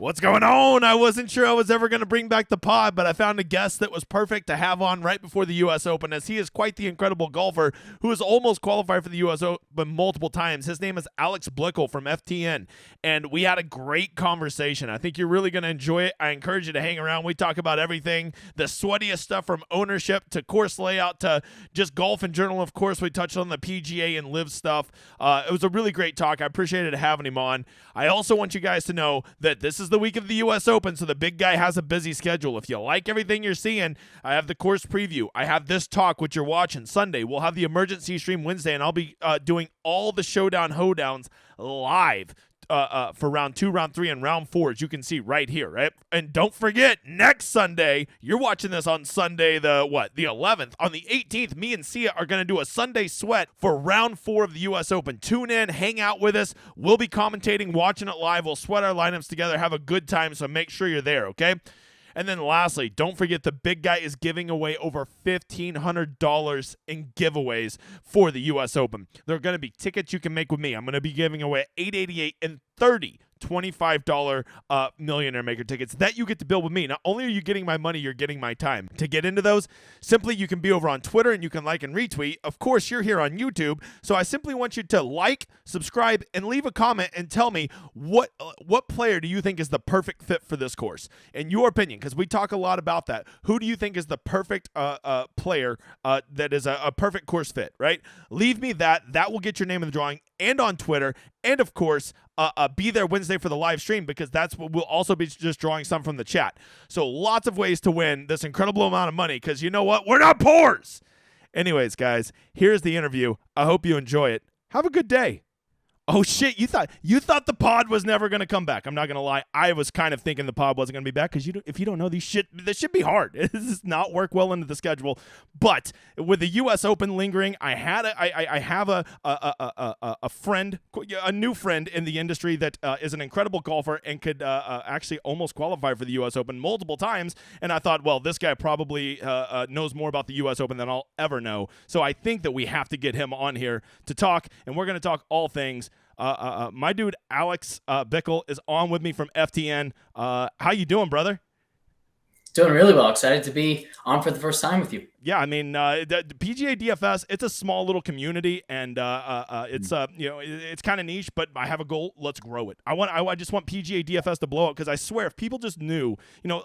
What's going on? I wasn't sure I was ever going to bring back the pod, but I found a guest that was perfect to have on right before the U.S. Open, as he is quite the incredible golfer who has almost qualified for the U.S. Open multiple times. His name is Alex Blickle from FTN, and we had a great conversation. I think you're really going to enjoy it. I encourage you to hang around. We talk about everything, the sweatiest stuff from ownership to course layout to just golf in general. Of course, we touched on the PGA and live stuff. It was a really great talk. I appreciated having him on. I also want you guys to know that this is the week of the U.S. Open, so the big guy has a busy schedule. If you like everything you're seeing, I have the course preview. I have this talk, which you're watching Sunday. We'll have the emergency stream Wednesday, and I'll be doing all the showdown hoedowns live for round 2, round 3, and round 4, as you can see right here, right? And don't forget, next Sunday, you're watching this on Sunday the 11th. On the 18th, me and Sia are going to do a Sunday sweat for round 4 of the U.S. Open. Tune in, hang out with us. We'll be commentating, watching it live. We'll sweat our lineups together, have a good time, so make sure you're there, okay? And then lastly, don't forget the big guy is giving away over $1,500 in giveaways for the U.S. Open. There are going to be tickets you can make with me. I'm going to be giving away $888 and $30 $25 Millionaire Maker tickets that you get to build with me. Not only are you getting my money, you're getting my time. To get into those, simply you can be over on Twitter and you can like and retweet. Of course, you're here on YouTube, so I simply want you to like, subscribe, and leave a comment and tell me what player do you think is the perfect fit for this course, in your opinion, because we talk a lot about that. Who do you think is the perfect player that is a perfect course fit, right? Leave me that. That will get your name in the drawing, and on Twitter, and of course, be there Wednesday for the live stream, because that's what we'll also be just drawing some from the chat. So lots of ways to win this incredible amount of money, because you know what? We're not poors. Anyways, guys, here's the interview. I hope you enjoy it. Have a good day. Oh, shit, you thought the pod was never going to come back. I'm not going to lie. I was kind of thinking the pod wasn't going to be back, because if you don't know this should be hard. It does not work well into the schedule. But with the U.S. Open lingering, I have a friend, a new friend in the industry that is an incredible golfer and could actually almost qualify for the U.S. Open multiple times. And I thought, well, this guy probably knows more about the U.S. Open than I'll ever know. So I think that we have to get him on here to talk, and we're going to talk all things. My dude Alex Blickle is on with me from FTN. How you doing, brother? Doing really well. Excited to be on for the first time with you. Yeah, I mean, the PGA DFS, it's a small little community, and it's it's kind of niche, but I have a goal. Let's grow it. I just want PGA DFS to blow up, because I swear, if people just knew,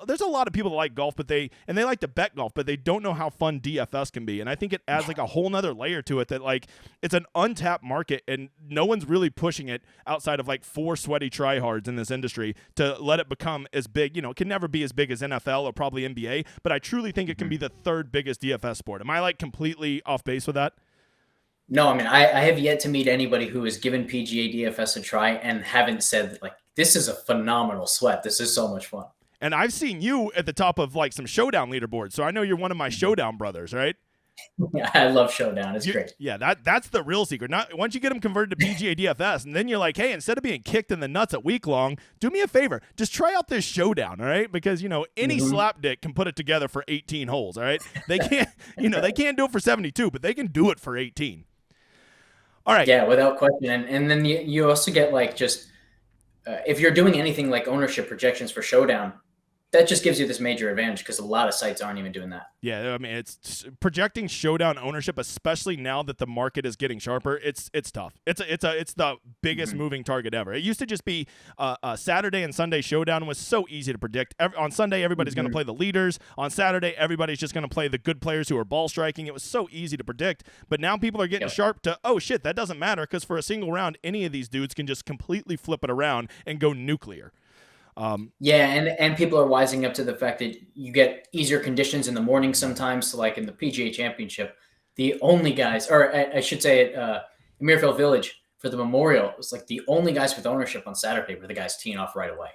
there's a lot of people that like golf, but they like to bet golf, but they don't know how fun DFS can be, and I think it adds like a whole nother layer to it, that like it's an untapped market, and no one's really pushing it outside of like 4 sweaty tryhards in this industry to let it become as big. It can never be as big as NFL or probably NBA, but I truly think it can be the 3rd biggest DFS sport. Am I like completely off base with that? No, I mean, I have yet to meet anybody who has given PGA DFS a try and haven't said, like, this is a phenomenal sweat. This is so much fun. And I've seen you at the top of like some showdown leaderboards, so I know you're one of my showdown brothers, right? Yeah, I love showdown. It's great. Yeah, that's the real secret. Once you get them converted to PGA DFS, and then you're like, hey, instead of being kicked in the nuts at week long, do me a favor, just try out this showdown, all right? Because any slapdick can put it together for 18 holes, all right? They can't, they can't do it for 72, but they can do it for 18. All right. Yeah, without question. And then you also get like just if you're doing anything like ownership projections for showdown, that just gives you this major advantage, because a lot of sites aren't even doing that. Yeah, I mean, it's projecting showdown ownership, especially now that the market is getting sharper. It's tough. It's the biggest moving target ever. It used to just be Saturday and Sunday showdown was so easy to predict. On Sunday, everybody's going to play the leaders. On Saturday, everybody's just going to play the good players who are ball striking. It was so easy to predict. But now people are getting sharp to, oh shit, that doesn't matter, because for a single round, any of these dudes can just completely flip it around and go nuclear. And people are wising up to the fact that you get easier conditions in the morning sometimes. So like in the PGA Championship, the only guys, or I should say at Muirfield Village for the Memorial, it was like the only guys with ownership on Saturday were the guys teeing off right away.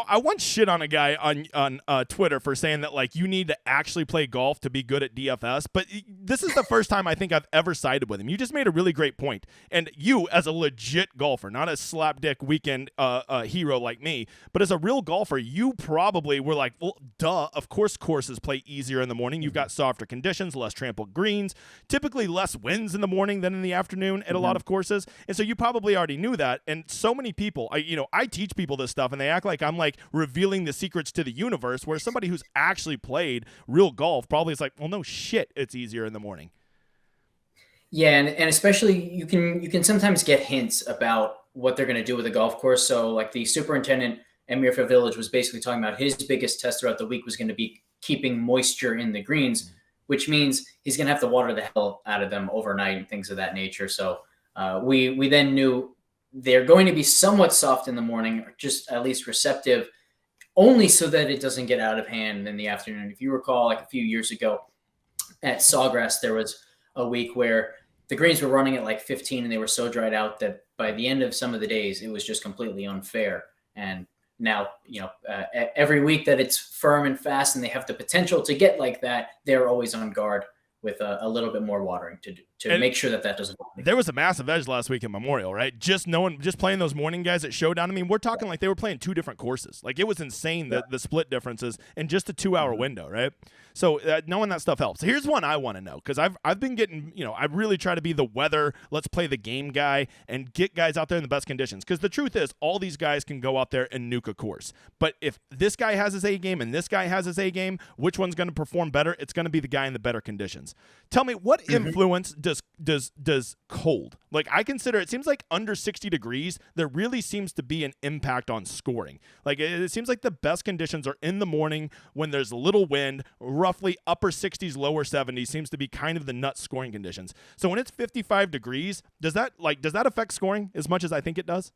I once shit on a guy on Twitter for saying that, like, you need to actually play golf to be good at DFS, but this is the first time I think I've ever sided with him. You just made a really great point. And you, as a legit golfer, not a slapdick weekend hero like me, but as a real golfer, you probably were like, well, duh, of course courses play easier in the morning. You've got softer conditions, less trampled greens, typically less winds in the morning than in the afternoon at a lot of courses. And so you probably already knew that. And so many people, I teach people this stuff, and they act like I'm like revealing the secrets to the universe, where somebody who's actually played real golf probably is like, well, no shit, it's easier in the morning. Yeah, and especially you can sometimes get hints about what they're going to do with the golf course. So like the superintendent at Muirfield Village was basically talking about his biggest test throughout the week was going to be keeping moisture in the greens, which means he's going to have to water the hell out of them overnight and things of that nature. So we then knew they're going to be somewhat soft in the morning, or just at least receptive, only so that it doesn't get out of hand in the afternoon. If you recall, like a few years ago at Sawgrass, there was a week where the greens were running at like 15 and they were so dried out that by the end of some of the days, it was just completely unfair. And now, every week that it's firm and fast and they have the potential to get like that, they're always on guard with a little bit more watering to make sure that doesn't happen. There was a massive edge last week in Memorial, right? Just playing those morning guys at Showdown. I mean, we're talking like they were playing 2 different courses. Like, it was insane, the split differences in just a 2-hour window, right? So knowing that stuff helps. Here's one I want to know, because I've been getting, I really try to be the weather, let's play the game guy and get guys out there in the best conditions. Because the truth is, all these guys can go out there and nuke a course. But if this guy has his A game and this guy has his A game, which one's going to perform better? It's going to be the guy in the better conditions. Tell me, what influence does cold? Like, I consider, it seems like under 60 degrees, there really seems to be an impact on scoring. Like, it seems like the best conditions are in the morning when there's a little wind. Roughly upper 60s, lower 70s seems to be kind of the nut scoring conditions. So when it's 55 degrees, does that affect scoring as much as I think it does?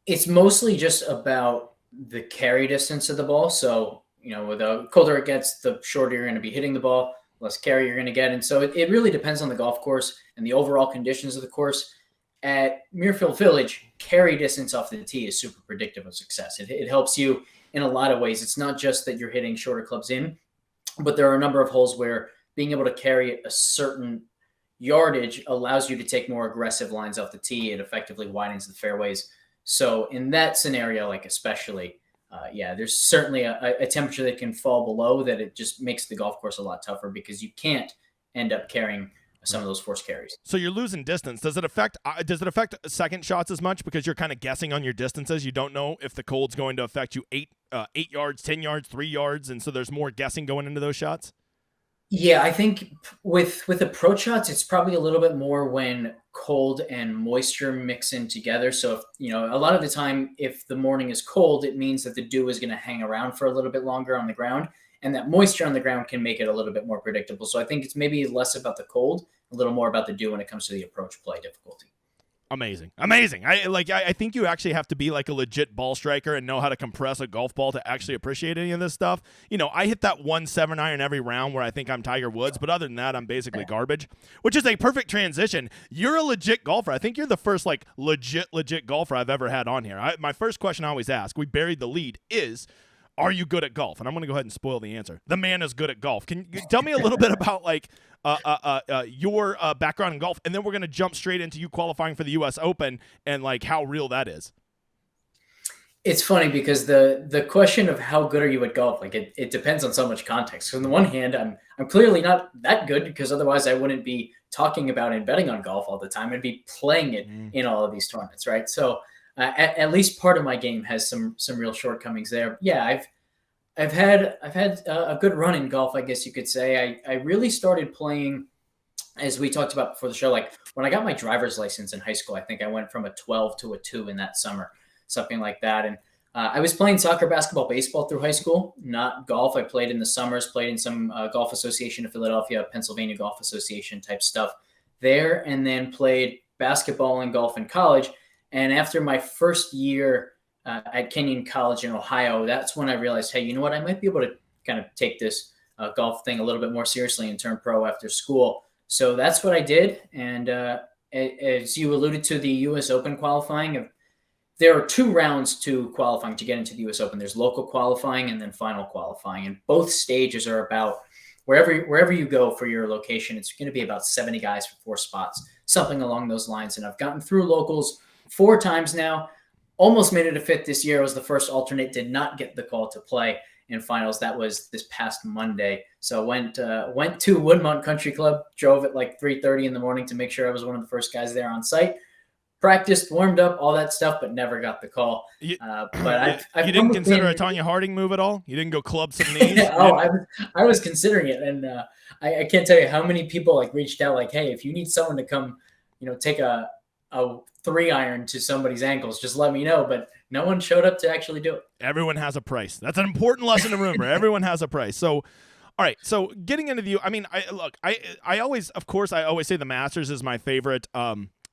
It's mostly just about the carry distance of the ball. So, the colder it gets, the shorter you're going to be hitting the ball, less carry you're going to get. And so it really depends on the golf course and the overall conditions of the course. At Muirfield Village, carry distance off the tee is super predictive of success. It helps you in a lot of ways. It's not just that you're hitting shorter clubs in, but there are a number of holes where being able to carry a certain yardage allows you to take more aggressive lines off the tee. It effectively widens the fairways. So in that scenario, like especially, there's certainly a temperature that can fall below that. It just makes the golf course a lot tougher because you can't end up carrying some of those forced carries. So you're losing distance. Does it affect second shots as much because you're kind of guessing on your distances? You don't know if the cold's going to affect you 8 yards, 10 yards, 3 yards, and so there's more guessing going into those shots? Yeah, I think with approach shots, it's probably a little bit more when cold and moisture mix in together. So if, a lot of the time, if the morning is cold, it means that the dew is going to hang around for a little bit longer on the ground, and that moisture on the ground can make it a little bit more predictable. So I think it's maybe less about the cold, a little more about the dew when it comes to the approach play difficulty. Amazing. I think you actually have to be like a legit ball striker and know how to compress a golf ball to actually appreciate any of this stuff. I hit that 7-iron every round where I think I'm Tiger Woods, but other than that, I'm basically garbage, which is a perfect transition. You're a legit golfer. I think you're the first legit golfer I've ever had on here. My first question I always ask, we buried the lead, is, are you good at golf? And I'm going to go ahead and spoil the answer. The man is good at golf. Can you tell me a little bit about your background in golf, and then we're going to jump straight into you qualifying for the U.S. Open and how real that is. It's funny because the question of how good are you at golf, it depends on so much context. So on the one hand, I'm clearly not that good, because otherwise I wouldn't be talking about and betting on golf all the time. I'd be playing it in all of these tournaments, right? So at least part of my game has some real shortcomings there. Yeah, I've had a good run in golf, I guess you could say. I really started playing, as we talked about before the show, like when I got my driver's license in high school. I think I went from a 12 to a 2 in that summer, something like that. And I was playing soccer, basketball, baseball through high school, not golf. I played in the summers, played in some Golf Association of Philadelphia, Pennsylvania Golf Association type stuff there, and then played basketball and golf in college. And after my first year at Kenyon College in Ohio, that's when I realized, hey, you know what? I might be able to kind of take this golf thing a little bit more seriously and turn pro after school. So that's what I did. And as you alluded to, the U.S. Open qualifying, there are 2 rounds to qualifying to get into the U.S. Open. There's local qualifying and then final qualifying. And both stages are about, wherever you go for your location, it's going to be about 70 guys for 4 spots, something along those lines. And I've gotten through locals 4 times now. Almost made it a 5th this year. I was the first alternate, did not get the call to play in finals. That was this past Monday. So went to Woodmont Country Club, drove at like 3:30 in the morning to make sure I was one of the first guys there on site. practiced, warmed up, all that stuff, but never got the call. But I've you didn't consider a Tanya Harding move at all? You didn't go club some knees? I was considering it, and I can't tell you how many people like reached out like, hey, if you need someone to come, take a 3-iron to somebody's ankles, just let me know. But no one showed up to actually do it. Everyone has a price. That's an important lesson to remember. Everyone has a price. So, all right. So getting into the, I always say the Masters is my favorite.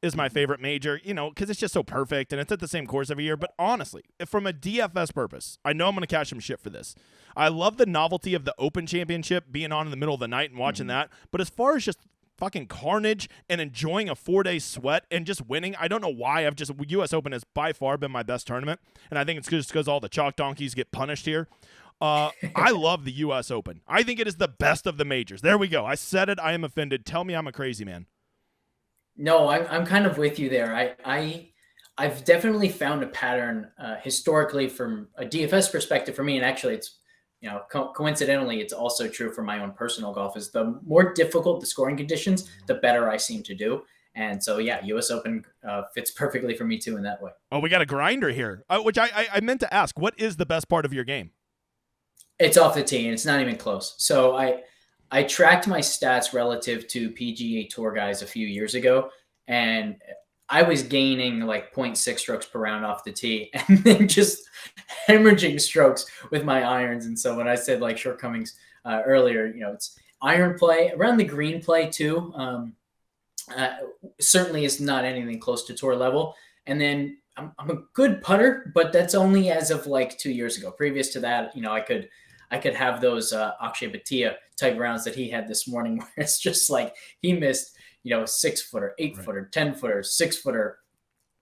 Is my favorite major, because it's just so perfect and it's at the same course every year. But honestly, from a DFS purpose, I know I'm going to catch some shit for this. I love the novelty of the Open Championship being on in the middle of the night and watching that. But as far as just fucking carnage and enjoying a 4-day sweat and just winning, I don't know why. U.S. Open has by far been my best tournament, and I think it's just because all the chalk donkeys get punished here. I love the U.S. Open. I think it is the best of the majors. There we go. I said it. I am offended. Tell me I'm a crazy man. No, I'm kind of with you there. I've definitely found a pattern historically from a DFS perspective for me, and actually it's coincidentally it's also true for my own personal golf. Is the more difficult the scoring conditions, the better I seem to do. And so yeah, U.S. Open fits perfectly for me too in that way. Oh, we got a grinder here, which I meant to ask. What is the best part of your game? It's off the tee, and it's not even close. So I tracked my stats relative to PGA Tour guys a few years ago, and I was gaining like 0.6 strokes per round off the tee and then just hemorrhaging strokes with my irons. And so when I said like shortcomings earlier, it's iron play, around the green play too. Certainly is not anything close to tour level. And then I'm a good putter, but that's only as of like 2 years ago. Previous to that, I could have those Akshay Bhatia type rounds that he had this morning, where it's just like he missed, 6-footer, 8-footer, 10-footer, 6-footer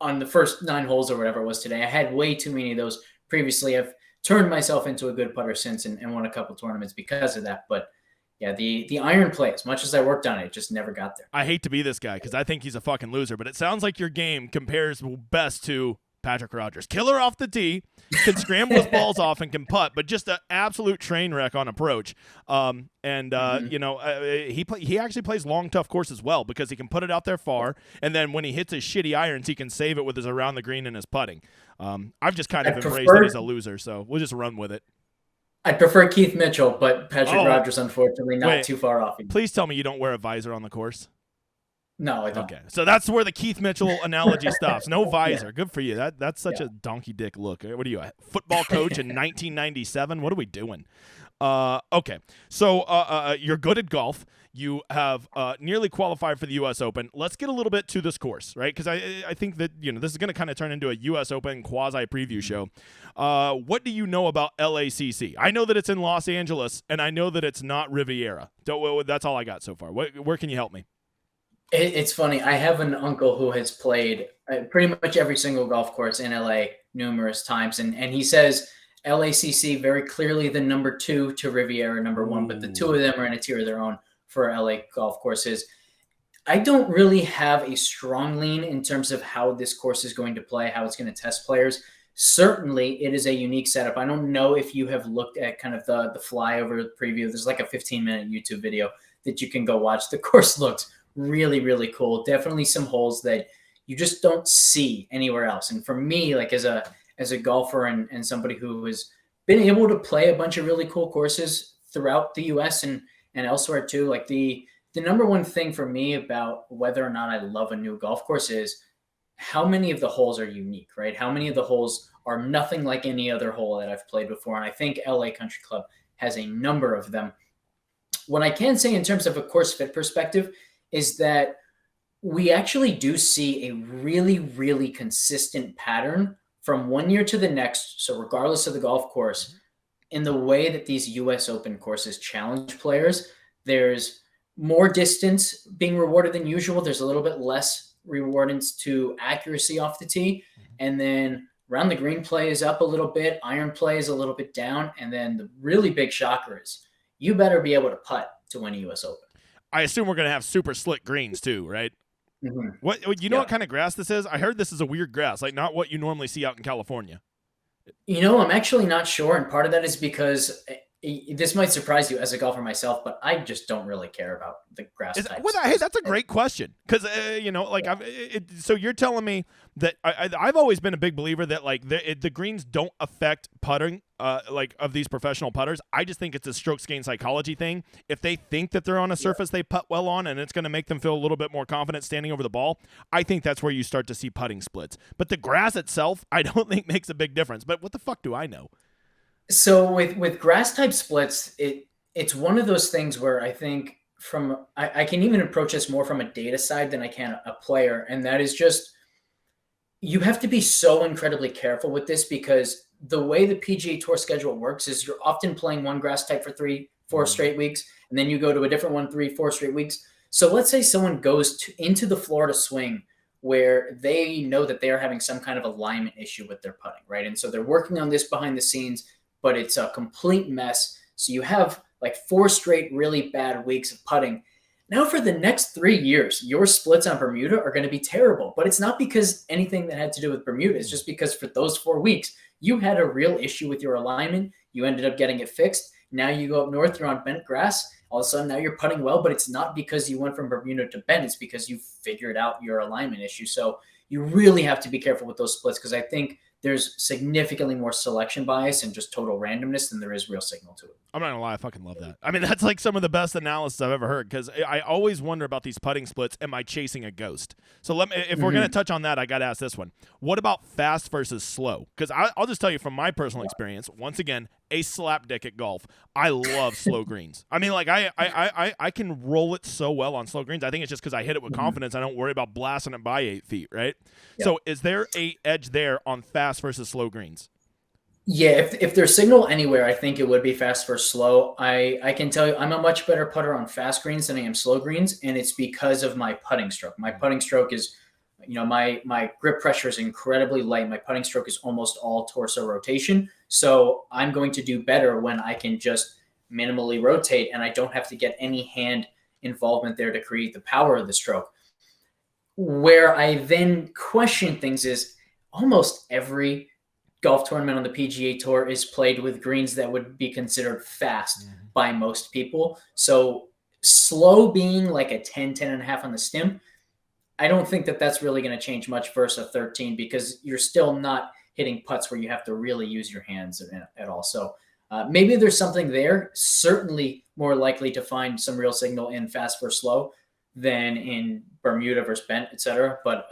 on the first 9 holes or whatever it was today. I had way too many of those previously. I've turned myself into a good putter since and won a couple tournaments because of that. But yeah, the iron play, as much as I worked on it, just never got there. I hate to be this guy because I think he's a fucking loser, but it sounds like your game compares best to Patrick Rogers. Killer off the tee, can scramble his balls off and can putt, but just an absolute train wreck on approach. He actually plays long, tough course as well because he can put it out there far, and then when he hits his shitty irons, he can save it with his around the green and his putting. I've just kind of embraced that he's a loser, so we'll just run with it. I prefer Keith Mitchell, but Patrick Rogers, unfortunately, not too far off. Please tell me you don't wear a visor on the course. No, I don't. Okay, so that's where the Keith Mitchell analogy stops. No visor. Yeah. Good for you. That's such a donkey dick look. What are you, a football coach in 1997? What are we doing? Okay, so you're good at golf. You have nearly qualified for the U.S. Open. Let's get a little bit to this course, right? Because I think that this is going to kind of turn into a U.S. Open quasi preview show. What do you know about LACC? I know that it's in Los Angeles, and I know that it's not Riviera. That's all I got so far. Where can you help me? It's funny. I have an uncle who has played pretty much every single golf course in LA numerous times, and he says LACC very clearly the number 2 to Riviera number 1, but the two of them are in a tier of their own for LA golf courses. I don't really have a strong lean in terms of how this course is going to play, how it's going to test players. Certainly, it is a unique setup. I don't know if you have looked at kind of the flyover preview. There's like a 15-minute YouTube video that you can go watch. The course looks really, really cool. Definitely some holes that you just don't see anywhere else. And for me, like as a golfer and somebody who has been able to play a bunch of really cool courses throughout the US and elsewhere too, like the number one thing for me about whether or not I love a new golf course is how many of the holes are unique, right? How many of the holes are nothing like any other hole that I've played before. And I think LA Country Club has a number of them. What I can say in terms of a course fit perspective is that we actually do see a really, really consistent pattern from one year to the next. So regardless of the golf course, in the way that these US Open courses challenge players, there's more distance being rewarded than usual. There's a little bit less rewardance to accuracy off the tee. And then around the green play is up a little bit. Iron play is a little bit down. And then the really big shocker is you better be able to putt to win a US Open. I assume we're going to have super slick greens too, right? Mm-hmm. What what kind of grass this is? I heard this is a weird grass, like not what you normally see out in California. I'm actually not sure, and part of that is because this might surprise you as a golfer myself, but I just don't really care about the grass types. Hey, that's a great question because like so you're telling me that I've always been a big believer that like the greens don't affect putting like of these professional putters. I just think it's a strokes gain psychology thing. If they think that they're on a surface they putt well on and it's going to make them feel a little bit more confident standing over the ball, I think that's where you start to see putting splits. But the grass itself, I don't think makes a big difference. But what the fuck do I know? So with grass type splits, it's one of those things where I think I can even approach this more from a data side than I can a player, and that is just you have to be so incredibly careful with this because the way the PGA Tour schedule works is you're often playing one grass type for 3-4 straight weeks, and then you go to a different one 3-4 straight weeks. So let's say someone goes into the Florida swing where they know that they are having some kind of alignment issue with their putting, right? And so they're working on this behind the scenes, but it's a complete mess. So you have like 4 straight really bad weeks of putting. Now for the next 3 years, your splits on Bermuda are going to be terrible, but it's not because anything that had to do with Bermuda. It's just because for those 4 weeks, you had a real issue with your alignment. You ended up getting it fixed. Now you go up north, you're on bent grass. All of a sudden now you're putting well, but it's not because you went from Bermuda to bent. It's because you figured out your alignment issue. So you really have to be careful with those splits because I think there's significantly more selection bias and just total randomness than there is real signal to it. I'm not gonna lie, I fucking love that. I mean, that's like some of the best analysis I've ever heard because I always wonder about these putting splits. Am I chasing a ghost? So if we're gonna touch on that, I gotta ask this one. What about fast versus slow? Because I'll just tell you from my personal experience. Once again, a slapdick at golf. I love slow greens. I mean, like I can roll it so well on slow greens. I think it's just because I hit it with confidence. I don't worry about blasting it by 8 feet, right? Yep. So is there a edge there on fast versus slow greens? Yeah, if there's signal anywhere, I think it would be fast versus slow. I can tell you I'm a much better putter on fast greens than I am slow greens, and it's because of my putting stroke. My putting stroke is, my grip pressure is incredibly light. My putting stroke is almost all torso rotation. So I'm going to do better when I can just minimally rotate and I don't have to get any hand involvement there to create the power of the stroke. Where I then question things is almost every golf tournament on the PGA Tour is played with greens that would be considered fast by most people. So slow being like a 10 and a half on the stimp, I don't think that that's really going to change much versus a 13 because you're still not hitting putts where you have to really use your hands at all. So maybe there's something there. Certainly more likely to find some real signal in fast versus slow than in Bermuda versus bent, etc. But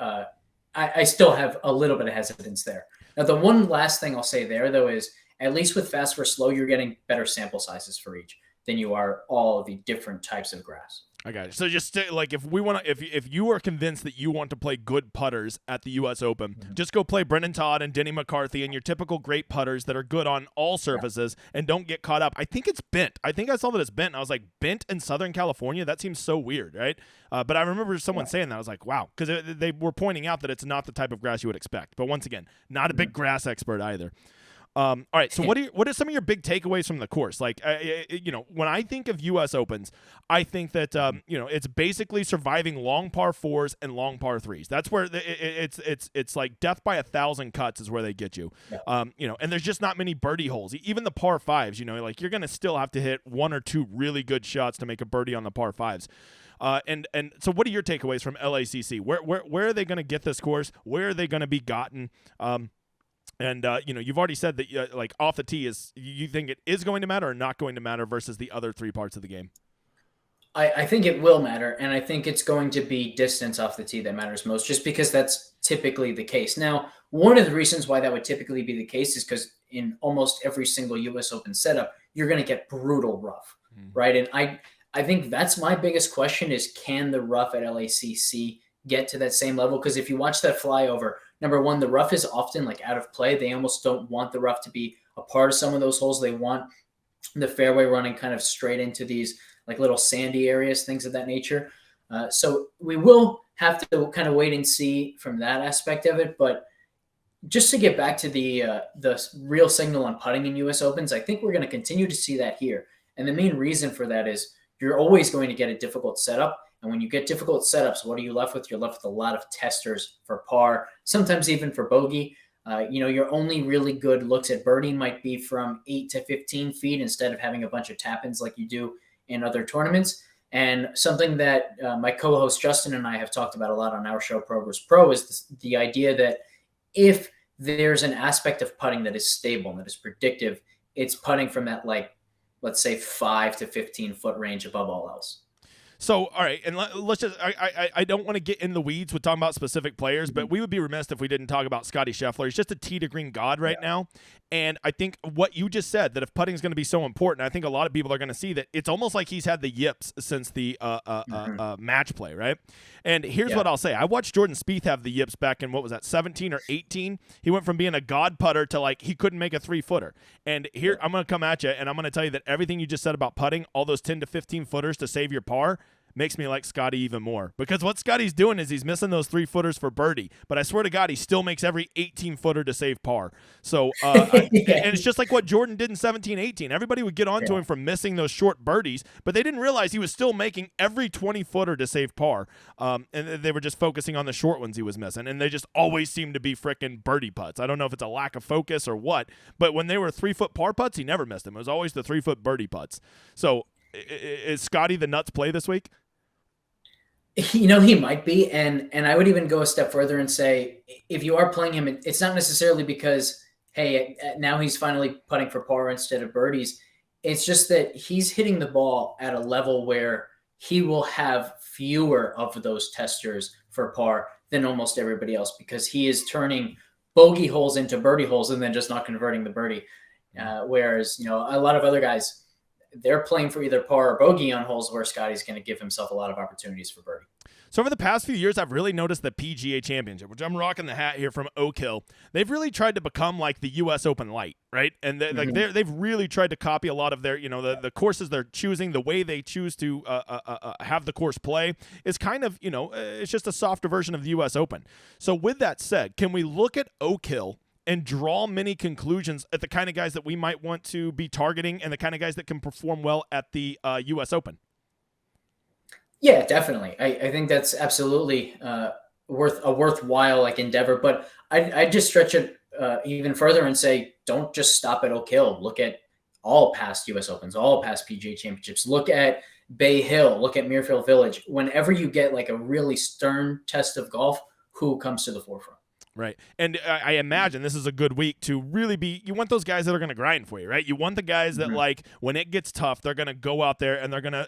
I still have a little bit of hesitance there. Now, the one last thing I'll say there, though, is at least with fast versus slow, you're getting better sample sizes for each than you are all of the different types of grass. I got it. So just like if we want to, if you are convinced that you want to play good putters at the U.S. Open, just go play Brendan Todd and Denny McCarthy and your typical great putters that are good on all surfaces and don't get caught up. I think it's bent. I think I saw that it's bent. And I was like, bent in Southern California? That seems so weird, right? But I remember someone saying that. I was like, wow, because they were pointing out that it's not the type of grass you would expect. But once again, not a big grass expert either. All right. So what are some of your big takeaways from the course? Like, when I think of U.S. Opens, I think that it's basically surviving long par 4s and long par 3s. That's where it's like death by 1,000 cuts is where they get you. Yeah. And there's just not many birdie holes. Even the par 5s, like you're gonna still have to hit 1 or 2 really good shots to make a birdie on the par 5s. And so what are your takeaways from LACC? Where are they going to get this course? Where are they going to be gotten? And you've already said that like off the tee you think it is going to matter or not going to matter versus the other 3 parts of the game. I think it will matter, and I think it's going to be distance off the tee that matters most, just because that's typically the case. Now, one of the reasons why that would typically be the case is because in almost every single U.S. Open setup, you're going to get brutal rough, right? And I think that's my biggest question is, can the rough at LACC get to that same level? Because if you watch that flyover, number one, the rough is often like out of play. They almost don't want the rough to be a part of some of those holes. They want the fairway running kind of straight into these like little sandy areas, things of that nature. So we will have to kind of wait and see from that aspect of it. But just to get back to the real signal on putting in U.S. Opens, I think we're going to continue to see that here. And the main reason for that is you're always going to get a difficult setup. And when you get difficult setups, what are you left with? You're left with a lot of testers for par, sometimes even for bogey. Your only really good looks at birdie might be from 8 to 15 feet instead of having a bunch of tap-ins like you do in other tournaments. And something that my co-host Justin and I have talked about a lot on our show, Pro vs. Pro, is the idea that if there's an aspect of putting that is stable and that is predictive, it's putting from that, like, let's say 5 to 15 foot range above all else. So, all right, and let's just, I don't want to get in the weeds with talking about specific players, but we would be remiss if we didn't talk about Scotty Scheffler. He's just a tee to green god right now. And I think what you just said, that if putting is going to be so important, I think a lot of people are going to see that it's almost like he's had the yips since the match play, right? And here's what I'll say. I watched Jordan Spieth have the yips back in, what was that, 17 or 18? He went from being a god putter to, like, he couldn't make a 3-footer. And here, I'm going to come at you, and I'm going to tell you that everything you just said about putting, all those 10 to 15 footers to save your par, makes me like Scotty even more, because what Scotty's doing is he's missing those 3-footers for birdie, but I swear to God, he still makes every 18-footer to save par. So, and it's just like what Jordan did in 17, 18. Everybody would get onto him for missing those short birdies, but they didn't realize he was still making every 20-footer to save par. And they were just focusing on the short ones he was missing, and they just always seemed to be frickin' birdie putts. I don't know if it's a lack of focus or what, but when they were 3-foot par putts, he never missed them. It was always the 3-foot birdie putts. So, is Scotty the nuts play this week? He might be, and I would even go a step further and say, if you are playing him, it's not necessarily because, hey, now he's finally putting for par instead of birdies. It's just that he's hitting the ball at a level where he will have fewer of those testers for par than almost everybody else, because he is turning bogey holes into birdie holes and then just not converting the birdie. Whereas, a lot of other guys, they're playing for either par or bogey on holes where Scotty's going to give himself a lot of opportunities for birdie. So over the past few years, I've really noticed the PGA Championship, which I'm rocking the hat here from Oak Hill. They've really tried to become like the U.S. Open Light, right? And they've really tried to copy a lot of their, the courses they're choosing, the way they choose to have the course play is kind of, it's just a softer version of the U.S. Open. So with that said, can we look at Oak Hill and draw many conclusions at the kind of guys that we might want to be targeting and the kind of guys that can perform well at the U.S. Open? Yeah, definitely. I think that's absolutely worthwhile endeavor. But I just stretch it even further and say, don't just stop at Oak Hill. Look at all past U.S. Opens, all past PGA Championships. Look at Bay Hill. Look at Muirfield Village. Whenever you get like a really stern test of golf, who comes to the forefront? Right. And I imagine this is a good week to really you want those guys that are going to grind for you, right? You want the guys that, like, when it gets tough, they're going to go out there and they're going to,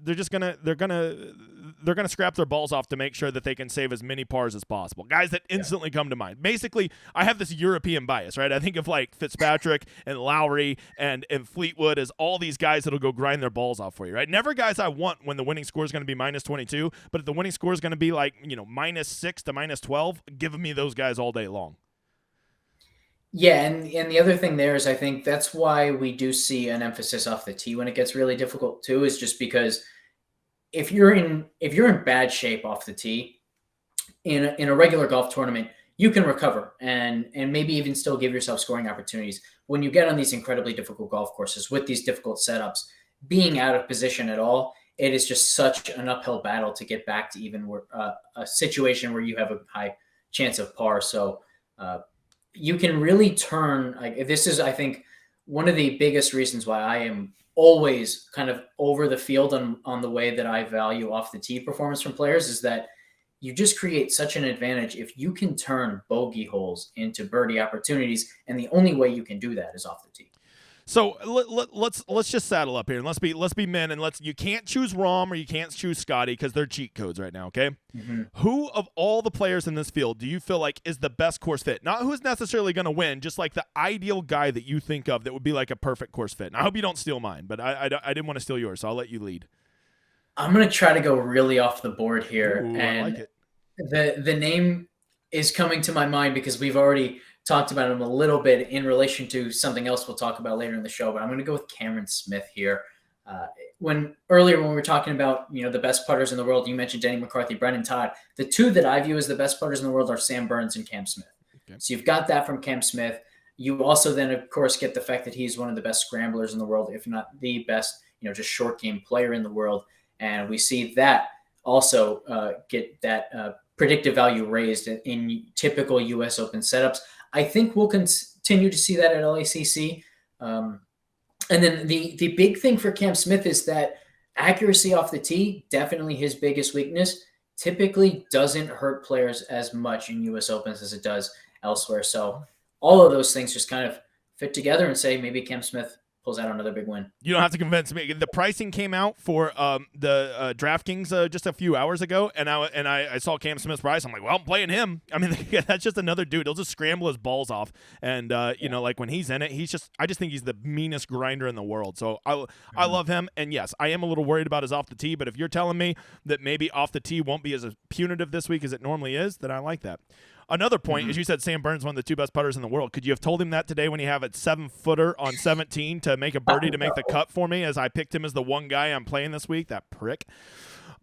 they're going to scrap their balls off to make sure that they can save as many pars as possible. Guys that instantly come to mind. Basically, I have this European bias, right? I think of like Fitzpatrick and Lowry and Fleetwood as all these guys that'll go grind their balls off for you, right? Never guys I want when the winning score is going to be minus 22, but if the winning score is going to be like, minus 6 to minus 12, give me those guys all day long. Yeah, and the other thing there is, I think that's why we do see an emphasis off the tee when it gets really difficult too, is just because if you're in bad shape off the tee in a regular golf tournament, you can recover and maybe even still give yourself scoring opportunities. When you get on these incredibly difficult golf courses with these difficult setups, being out of position at all, it is just such an uphill battle to get back to even a situation where you have a high chance of par. So you can really turn, like, this is, I think, one of the biggest reasons why I am always kind of over the field on the way that I value off the tee performance from players, is that you just create such an advantage if you can turn bogey holes into birdie opportunities, and the only way you can do that is off the tee. So let's just saddle up here and let's be men, and you can't choose Rahm or you can't choose Scotty because they're cheat codes right now, okay? Who of all the players in this field do you feel like is the best course fit? Not who's necessarily going to win, just like the ideal guy that you think of that would be like a perfect course fit. And I hope you don't steal mine, but I didn't want to steal yours, so I'll let you lead. I'm going to try to go really off the board here. Ooh, and I like it. The name is coming to my mind because we've already talked about him a little bit in relation to something else we'll talk about later in the show, but I'm going to go with Cameron Smith here. When we were talking about, the best putters in the world, you mentioned Denny McCarthy, Brendan Todd. The two that I view as the best putters in the world are Sam Burns and Cam Smith. Okay. So you've got that from Cam Smith. You also then, of course, get the fact that he's one of the best scramblers in the world, if not the best, just short game player in the world. And we see that also get that predictive value raised in typical U.S. Open setups. I think we'll continue to see that at LACC. And then the big thing for Cam Smith is that accuracy off the tee, definitely his biggest weakness, typically doesn't hurt players as much in US Opens as it does elsewhere. So all of those things just kind of fit together and say maybe Cam Smith pulls out another big win. You don't have to convince me. The pricing came out for the DraftKings just a few hours ago, and I saw Cam Smith's price. I'm like, well, I'm playing him. I mean, that's just another dude. He'll just scramble his balls off, and you know, like when he's in it, I just think he's the meanest grinder in the world. So I love him, and yes, I am a little worried about his off the tee. But if you're telling me that maybe off the tee won't be as punitive this week as it normally is, then I like that. Another point, as you said, Sam Burns, one of the 2 best putters in the world. Could you have told him that today when you have a 7-footer on 17 to make a birdie to make the cut for me, as I picked him as the one guy I'm playing this week? That prick.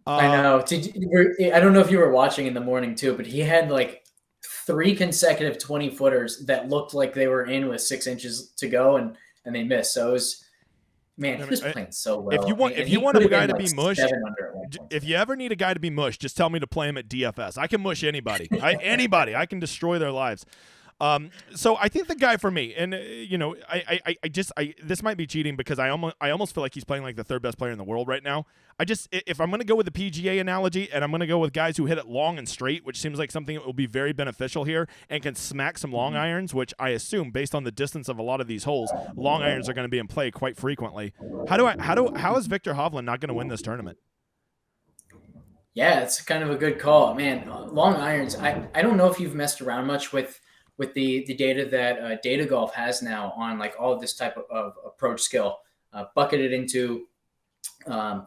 I know. I don't know if you were watching in the morning too, but he had like 3 consecutive 20-footers that looked like they were in with 6 inches to go, and they missed. So it was, man, he was playing so well. If you want a guy to be mushed, if you ever need a guy to be mushed, just tell me to play him at DFS. I can mush anybody. Anybody. I can destroy their lives. So I think the guy for me, and you know, this might be cheating because I almost feel like he's playing like the 3rd best player in the world right now. If I'm going to go with the PGA analogy, and I'm going to go with guys who hit it long and straight, which seems like something that will be very beneficial here, and can smack some long irons, which I assume based on the distance of a lot of these holes, long irons are going to be in play quite frequently. How is Victor Hovland not going to win this tournament? Yeah, it's kind of a good call, man. Long irons. I don't know if you've messed around much with the data that Data Golf has now on like all of this type of approach skill, bucketed into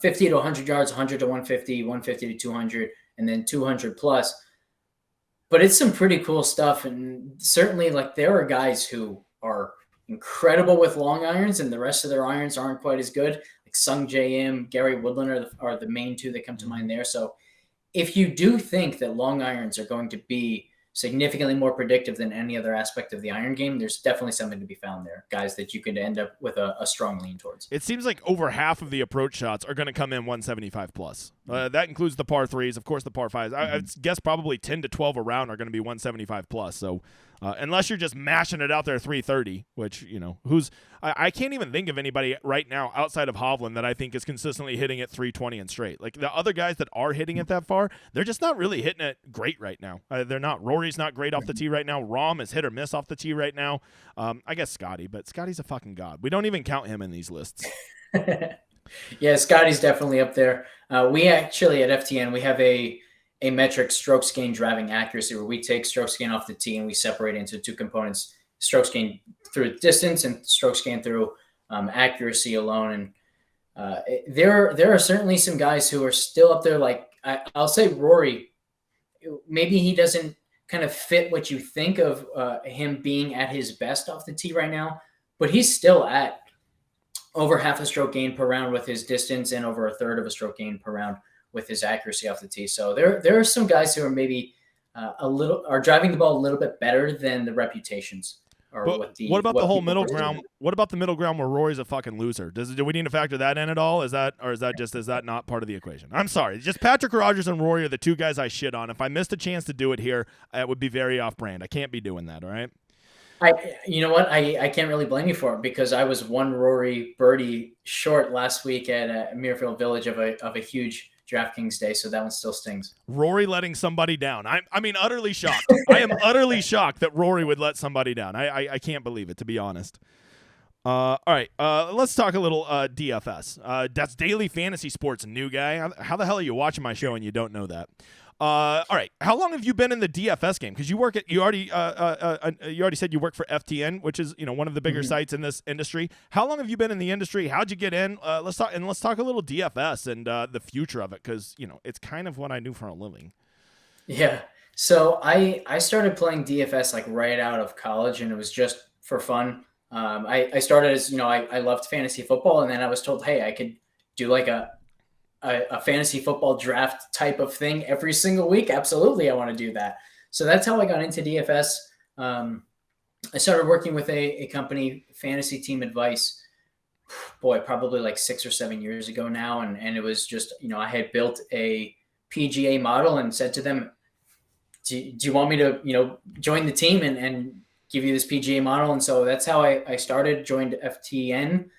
50 to 100 yards, 100 to 150, 150 to 200, and then 200 plus. But it's some pretty cool stuff, and certainly like there are guys who are incredible with long irons, and the rest of their irons aren't quite as good. Like Sung J M, Gary Woodland are the main 2 that come to mind there. So if you do think that long irons are going to be significantly more predictive than any other aspect of the iron game, there's definitely something to be found there. Guys that you could end up with a strong lean towards. It seems like over half of the approach shots are going to come in 175 plus. That includes the par 3s, of course, the par 5s. I guess probably 10 to 12 around are going to be 175 plus. So unless you're just mashing it out there 330, which, you know, I can't even think of anybody right now outside of Hovland that I think is consistently hitting it 320 and straight. Like the other guys that are hitting it that far, they're just not really hitting it great right now. They're not. Rory's not great off the tee right now. Rahm is hit or miss off the tee right now. I guess Scotty, but Scotty's a fucking god. We don't even count him in these lists. Yeah, Scotty's definitely up there. We actually at FTN, we have a metric, strokes gained driving accuracy, where we take strokes gained off the tee and we separate it into 2 components: strokes gained through distance and strokes gained through accuracy alone. And there are certainly some guys who are still up there. Like I'll say Rory, maybe he doesn't kind of fit what you think of him being at his best off the tee right now, but he's still at over half a stroke gain per round with his distance and over a third of a stroke gain per round with his accuracy off the tee. So there are some guys who are maybe are driving the ball a little bit better than the reputations. What about the whole middle ground? What about the middle ground where Rory's a fucking loser? Do we need to factor that in at all? Is that not part of the equation? I'm sorry. Just Patrick Rogers and Rory are the 2 guys I shit on. If I missed a chance to do it here, it would be very off brand. I can't be doing that. All right. You know what? I can't really blame you for it, because I was 1 Rory birdie short last week at Muirfield Village of a huge DraftKings day, so that one still stings. Rory letting somebody down. I mean, utterly shocked. I am utterly shocked that Rory would let somebody down. I can't believe it, to be honest. All right, let's talk a little DFS. That's Daily Fantasy Sports new guy. How the hell are you watching my show and you don't know that? All right. How long have you been in the DFS game? Because you already said you work for FTN, which is, you know, one of the bigger sites in this industry. How long have you been in the industry? How'd you get in? Let's talk a little DFS and the future of it, because, you know, it's kind of what I do for a living. Yeah. So I started playing DFS like right out of college, and it was just for fun. I started as, you know, I loved fantasy football, and then I was told, hey, I could do like a fantasy football draft type of thing every single week. Absolutely, I want to do that. So that's how I got into DFS. I started working with a company, Fantasy Team Advice, probably like 6 or 7 years ago now. And it was just, you know, I had built a PGA model and said to them, do you want me to, you know, join the team and give you this PGA model. And so that's how I started, joined FTN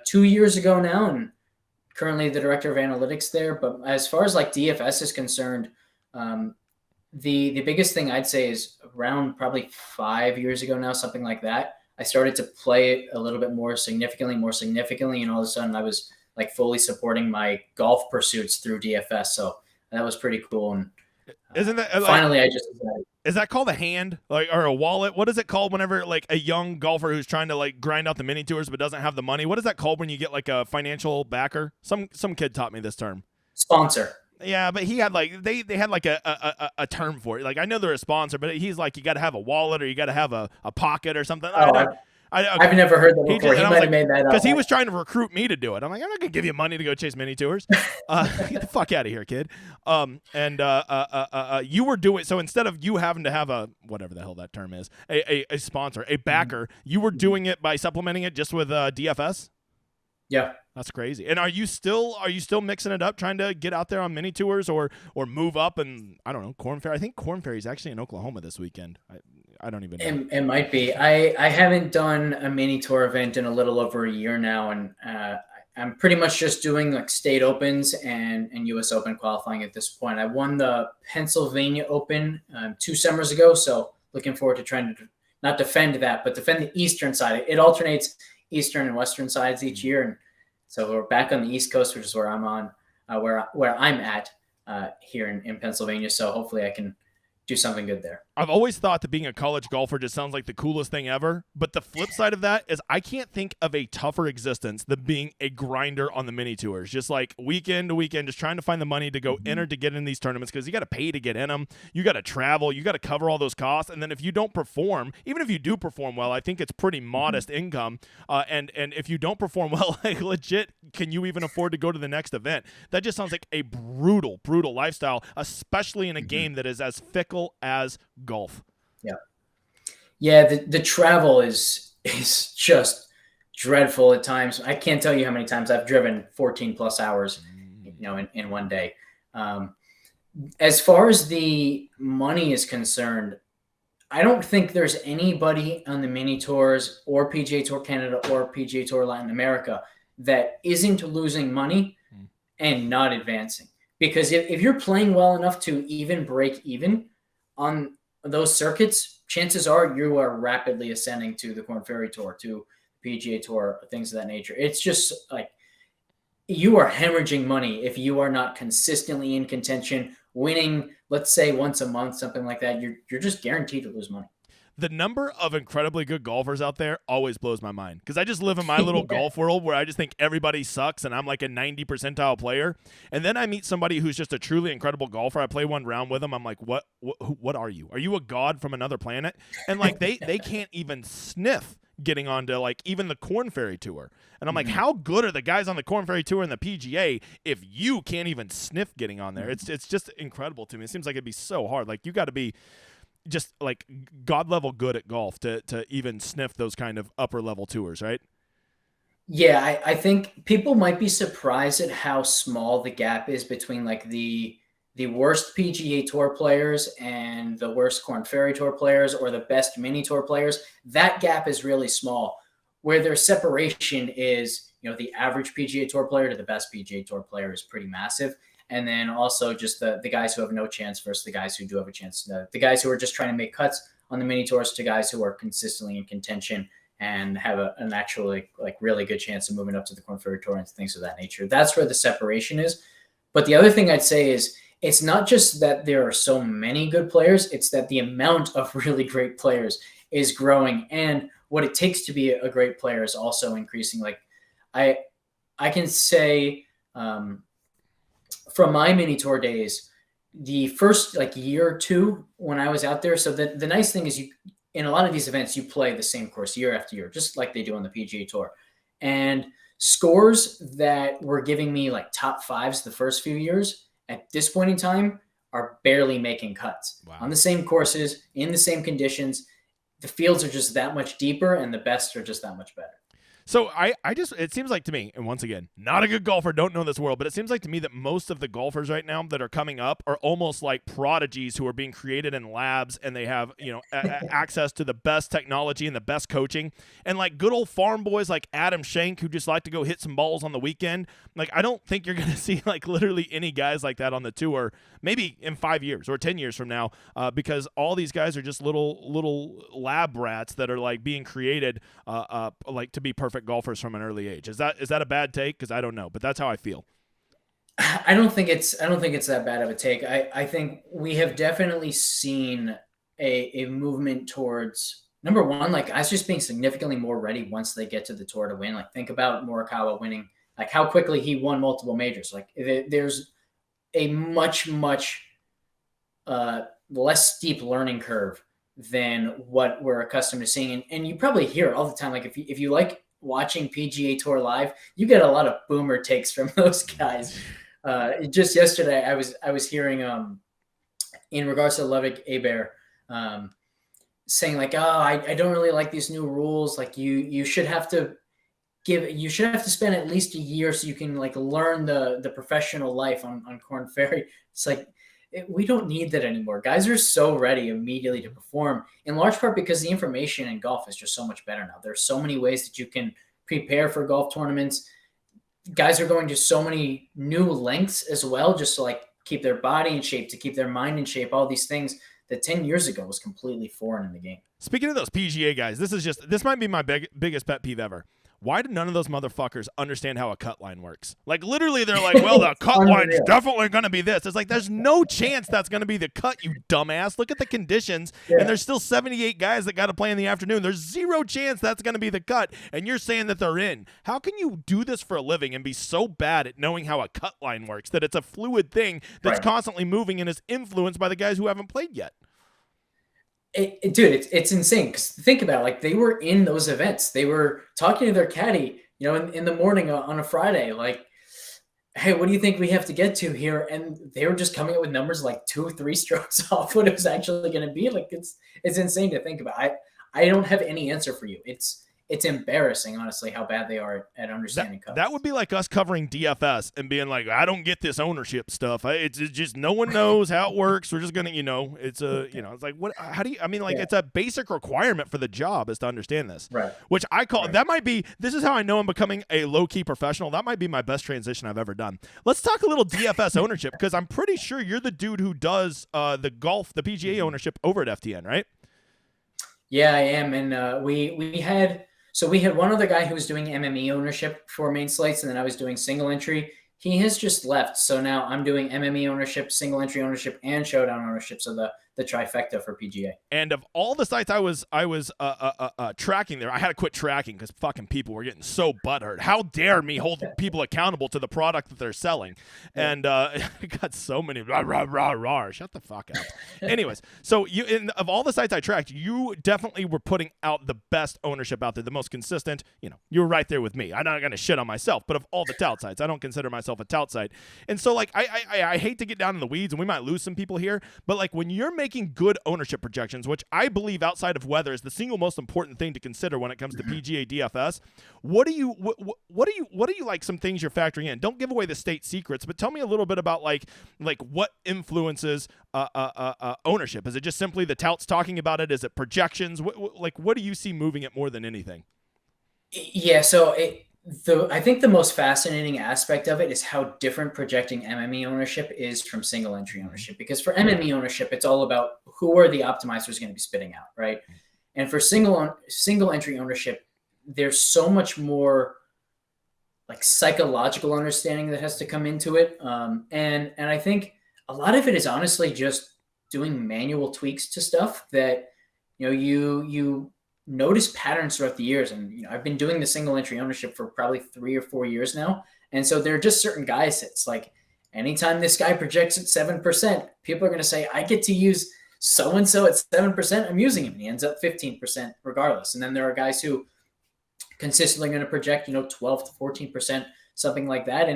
2 years ago now, and currently the director of analytics there. But as far as like DFS is concerned, the biggest thing I'd say is around probably 5 years ago now, something like that, I started to play it a little bit more significantly, and all of a sudden I was like fully supporting my golf pursuits through DFS. So that was pretty cool. And isn't that finally I just is that called a hand, like, or a wallet? What is it called whenever like a young golfer who's trying to like grind out the mini tours but doesn't have the money? What is that called when you get like a financial backer? Some kid taught me this term. sponsor. Yeah, but he had like they had like a term for it. Like I know they're a sponsor, but he's like you got to have a wallet or you got to have a pocket or something. I've never heard that before. He might have made that up. Because he was trying to recruit me to do it. I'm like, I'm not going to give you money to go chase mini tours. Get the fuck out of here, kid. You were doing, so instead of you having to have a, whatever the hell that term is, a sponsor, a backer, you were doing it by supplementing it just with DFS? Yeah. That's crazy. And are you still mixing it up, trying to get out there on mini tours or move up and, I don't know, Corn Ferry? I think Corn Ferry is actually in Oklahoma this weekend. I don't even know. It might be. I haven't done a mini tour event in a little over a year now, and I'm pretty much just doing like state opens and US Open qualifying at this point. I won the Pennsylvania Open 2 summers ago, so looking forward to trying to not defend that, but defend the eastern side. It alternates eastern and western sides each year, and so we're back on the East Coast, which is where I'm on, where I'm at here in Pennsylvania. So hopefully I can do something good there. I've always thought that being a college golfer just sounds like the coolest thing ever. But the flip side of that is I can't think of a tougher existence than being a grinder on the mini tours. Just like weekend to weekend, just trying to find the money to go enter to get in these tournaments because you got to pay to get in them. You got to travel. You got to cover all those costs. And then if you don't perform, even if you do perform well, I think it's pretty modest income. And if you don't perform well, like legit, can you even afford to go to the next event? That just sounds like a brutal, brutal lifestyle, especially in a game that is as fickle as golf. Yeah. The travel is just dreadful at times. I can't tell you how many times I've driven 14 plus hours, in one day. As far as the money is concerned, I don't think there's anybody on the mini tours or PGA Tour Canada or PGA Tour Latin America that isn't losing money and not advancing. Because if you're playing well enough to even break even on those circuits, chances are you are rapidly ascending to the Corn Ferry Tour, to PGA Tour, things of that nature. It's just like you are hemorrhaging money if you are not consistently in contention, winning, let's say once a month, something like that. You're just guaranteed to lose money. The number of incredibly good golfers out there always blows my mind because I just live in my little golf world where I just think everybody sucks and I'm like a 90 percentile player. And then I meet somebody who's just a truly incredible golfer. I play one round with them. I'm like, what are you? Are you a god from another planet? And like they can't even sniff getting onto like even the Corn Ferry Tour. And I'm like, how good are the guys on the Corn Ferry Tour and the PGA if you can't even sniff getting on there? It's just incredible to me. It seems like it'd be so hard. Like you got to be just like god level good at golf to even sniff those kind of upper level tours, right? Yeah, I think people might be surprised at how small the gap is between like the worst PGA Tour players and the worst Corn Ferry Tour players or the best mini tour players. That gap is really small. Where their separation is, the average PGA Tour player to the best PGA Tour player is pretty massive. And then also just the guys who have no chance versus the guys who do have a chance. The guys who are just trying to make cuts on the mini tours to guys who are consistently in contention and have an actually like really good chance of moving up to the Corn Ferry Tour and things of that nature. That's where the separation is. But the other thing I'd say is it's not just that there are so many good players, it's that the amount of really great players is growing. And what it takes to be a great player is also increasing. Like I can say, from my mini tour days, the first like year or two when I was out there. So the nice thing is in a lot of these events, you play the same course year after year, just like they do on the PGA Tour. And scores that were giving me like top fives the first few years at this point in time are barely making cuts. Wow. On the same courses, in the same conditions. The fields are just that much deeper and the best are just that much better. So I just, it seems like to me, and once again, not a good golfer, don't know this world, but it seems like to me that most of the golfers right now that are coming up are almost like prodigies who are being created in labs, and they have, access to the best technology and the best coaching. And like good old farm boys like Adam Schenk, who just like to go hit some balls on the weekend. Like, I don't think you're going to see like literally any guys like that on the tour, maybe in 5 years or 10 years from now, because all these guys are just little lab rats that are like being created like to be perfect golfers from an early age. Is that a bad take? Because I don't know, but that's how I feel. I don't think it's that bad of a take. I think we have definitely seen a movement towards, number one, like guys just being significantly more ready once they get to the tour to win. Like think about Morikawa winning, like how quickly he won multiple majors. Like there's a much less steep learning curve than what we're accustomed to seeing. And you probably hear it all the time. Like if you like watching PGA Tour live, you get a lot of boomer takes from those guys. Just yesterday, I was hearing in regards to Ludwig Aber saying like, oh, I don't really like these new rules. Like you should have to spend at least a year so you can like learn the professional life on Korn Ferry. It's like, we don't need that anymore. Guys are so ready immediately to perform, in large part because the information in golf is just so much better now. There's so many ways that you can prepare for golf tournaments. Guys are going to so many new lengths as well, just to like keep their body in shape, to keep their mind in shape, all these things that 10 years ago was completely foreign in the game. Speaking of those PGA guys, this might be my biggest pet peeve ever. Why did none of those motherfuckers understand how a cut line works? Like, literally, they're like, well, the cut line's definitely going to be this. It's like, there's no chance that's going to be the cut, you dumbass. Look at the conditions, and there's still 78 guys that got to play in the afternoon. There's zero chance that's going to be the cut, and you're saying that they're in. How can you do this for a living and be so bad at knowing how a cut line works that it's a fluid thing that's constantly moving and is influenced by the guys who haven't played yet? Dude, it's insane. Because think about it, like they were in those events. They were talking to their caddy, in the morning on a Friday, like, hey, what do you think we have to get to here? And they were just coming up with numbers like 2-3 strokes off what it was actually going to be. Like it's insane to think about. I don't have any answer for you. It's embarrassing, honestly, how bad they are at understanding cuts. That would be like us covering DFS and being like, I don't get this ownership stuff. It's just no one knows how it works. We're just gonna, it's it's like, what? How do you? I mean, like, it's a basic requirement for the job is to understand this, right? Which I call that might be. This is how I know I'm becoming a low key professional. That might be my best transition I've ever done. Let's talk a little DFS ownership, because I'm pretty sure you're the dude who does the PGA ownership over at FTN, right? Yeah, I am, and we had. So we had one other guy who was doing MME ownership for main slates, and then I was doing single entry. He has just left. So now I'm doing MME ownership, single entry ownership, and showdown ownership. So the trifecta for PGA. And of all the sites I was tracking there, I had to quit tracking because fucking people were getting so butthurt. How dare me hold people accountable to the product that they're selling? And I got so many rah, rah, rah, rah. Shut the fuck up. Anyways, so of all the sites I tracked, you definitely were putting out the best ownership out there, the most consistent. You were right there with me. I'm not going to shit on myself, but of all the tout sites, I don't consider myself a tout site. And so like I hate to get down in the weeds, and we might lose some people here, but like when you're making good ownership projections, which I believe outside of weather is the single most important thing to consider when it comes to PGA DFS, what are you like some things you're factoring in? Don't give away the state secrets, but tell me a little bit about like what influences ownership. Is it just simply the touts talking about it? Is it projections? What do you see moving it more than anything? Yeah, so I think the most fascinating aspect of it is how different projecting MME ownership is from single entry ownership. Because for MME ownership, it's all about who are the optimizers going to be spitting out, right? And for single entry ownership, there's so much more like psychological understanding that has to come into it. And I think a lot of it is honestly just doing manual tweaks to stuff that you notice patterns throughout the years. And I've been doing the single entry ownership for probably 3 or 4 years now. And so there are just certain guys that's like, anytime this guy projects at 7%, people are going to say, I get to use so-and-so at 7%. I'm using him. And he ends up 15% regardless. And then there are guys who consistently going to project, 12 to 14%, something like that.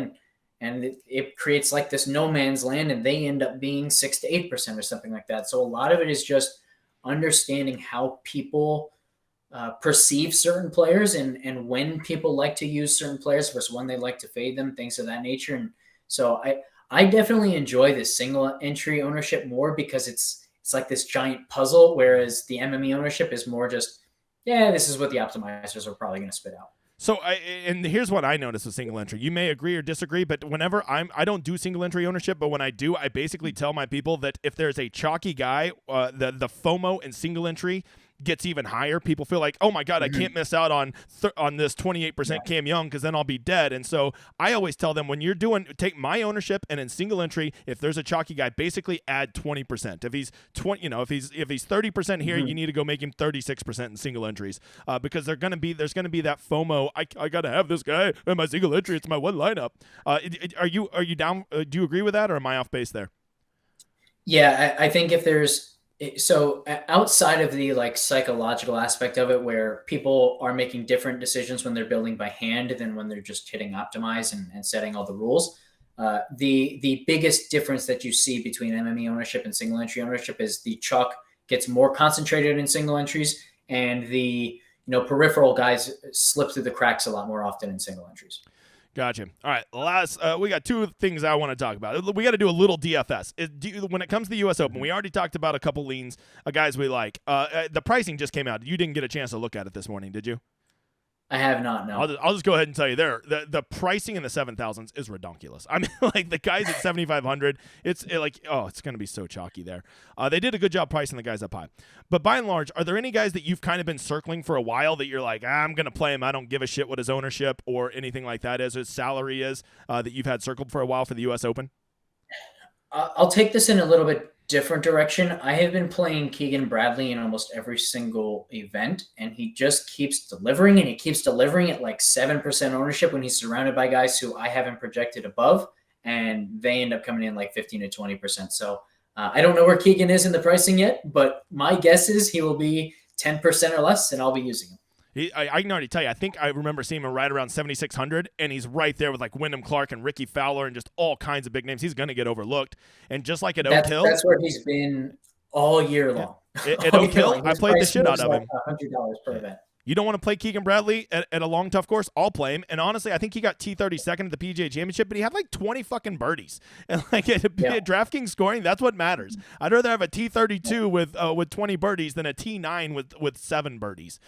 And it creates like this no man's land, and they end up being 6 to 8% or something like that. So a lot of it is just understanding how people perceive certain players and when people like to use certain players versus when they like to fade them, things of that nature. And so I definitely enjoy this single entry ownership more because it's like this giant puzzle, whereas the MME ownership is more just, yeah, this is what the optimizers are probably going to spit out. So and here's what I notice with single entry. You may agree or disagree, but whenever I don't do single entry ownership, but when I do, I basically tell my people that if there's a chalky guy, the FOMO in single entry gets even higher. People feel like, oh my God, I can't miss out on this 28% Cam Young because then I'll be dead. And so I always tell them, when you're take my ownership, and in single entry, if there's a chalky guy, basically add 20%. If he's 20, if he's 30% here, you need to go make him 36% in single entries, because there's gonna be that FOMO. I gotta have this guy in my single entry. It's my one lineup. Are you down? Do you agree with that, or am I off base there? Yeah, I think if there's so outside of the like psychological aspect of it, where people are making different decisions when they're building by hand than when they're just hitting optimize and setting all the rules. The biggest difference that you see between MME ownership and single entry ownership is the chalk gets more concentrated in single entries, and the peripheral guys slip through the cracks a lot more often in single entries. Gotcha. All right, we got two things I want to talk about. We got to do a little DFS. When it comes to the U.S. Open, we already talked about a couple leans, guys we like. The pricing just came out. You didn't get a chance to look at it this morning, did you? I have not, no. I'll just go ahead and tell you the pricing in the 7,000s is ridiculous. I mean, like the guys at 7,500, it's going to be so chalky there. They did a good job pricing the guys up high. But by and large, are there any guys that you've kind of been circling for a while that you're like, I'm going to play him, I don't give a shit what his ownership or anything like that is, or his salary is, that you've had circled for a while for the U.S. Open? I'll take this in a little bit different direction. I have been playing Keegan Bradley in almost every single event, and he just keeps delivering, and he keeps delivering at like 7% ownership when he's surrounded by guys who I haven't projected above, and they end up coming in like 15 to 20%. So I don't know where Keegan is in the pricing yet, but my guess is he will be 10% or less, and I'll be using him. I can already tell you, I think I remember seeing him right around 7,600, and he's right there with like Wyndham Clark and Ricky Fowler and just all kinds of big names. He's going to get overlooked. And just like at Oak Hill. That's where he's been all year long. At Oak Hill, I played the shit out of him. $100 per event. You don't want to play Keegan Bradley at a long, tough course? I'll play him. And honestly, I think he got T32nd at the PGA Championship, but he had like 20 fucking birdies. And like at DraftKings scoring, that's what matters. I'd rather have a T32 with 20 birdies than a T9 with 7 birdies.